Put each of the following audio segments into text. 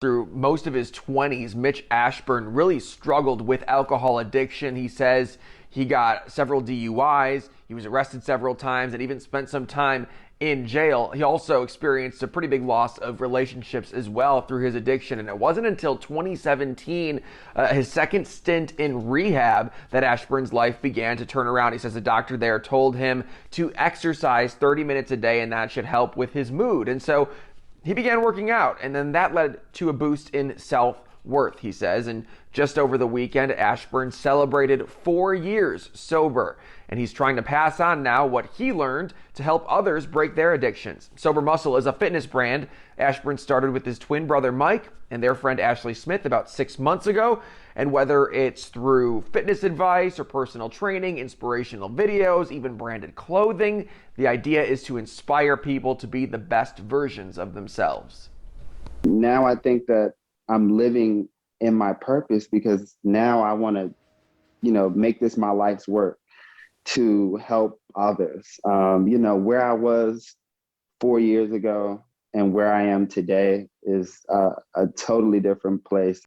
Through most of his 20s, Mitch Ashburn really struggled with alcohol addiction. He says he got several DUIs, he was arrested several times, and even spent some time in jail. He also experienced a pretty big loss of relationships as well through his addiction. And it wasn't until 2017, his second stint in rehab, that Ashburn's life began to turn around. He says the doctor there told him to exercise 30 minutes a day, and that should help with his mood. And so he began working out, and then that led to a boost in self-worth, he says. And just over the weekend, Ashburn celebrated 4 years sober, and he's trying to pass on now what he learned to help others break their addictions. Sober Muscle is a fitness brand Ashburn started with his twin brother Mike and their friend Ashley Smith about 6 months ago. And whether it's through fitness advice or personal training, inspirational videos, even branded clothing, the idea is to inspire people to be the best versions of themselves. Now I think that I'm living in my purpose, because now I want to, make this my life's work to help others. Where I was 4 years ago and where I am today is a totally different place.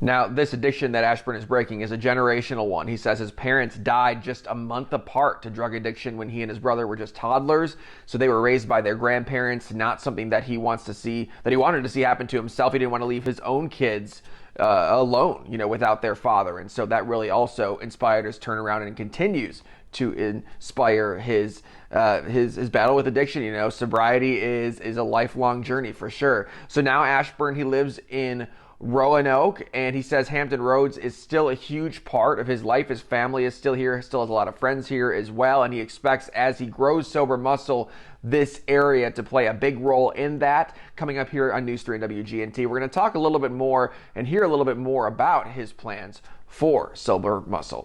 Now, this addiction that Ashburn is breaking is a generational one. He says his parents died just a month apart to drug addiction when he and his brother were just toddlers. So they were raised by their grandparents, not something that he wanted to see happen to himself. He didn't want to leave his own kids alone, without their father. And so that really also inspired his turnaround and continues to inspire his battle with addiction. Sobriety is a lifelong journey for sure. So now Ashburn, he lives in Roanoke, and he says Hampton Roads is still a huge part of his life. His family is still here, still has a lot of friends here as well, and he expects as he grows Sober Muscle, this area to play a big role in that. Coming up here on News 3 and WGNT, we're going to talk a little bit more and hear a little bit more about his plans for Sober Muscle.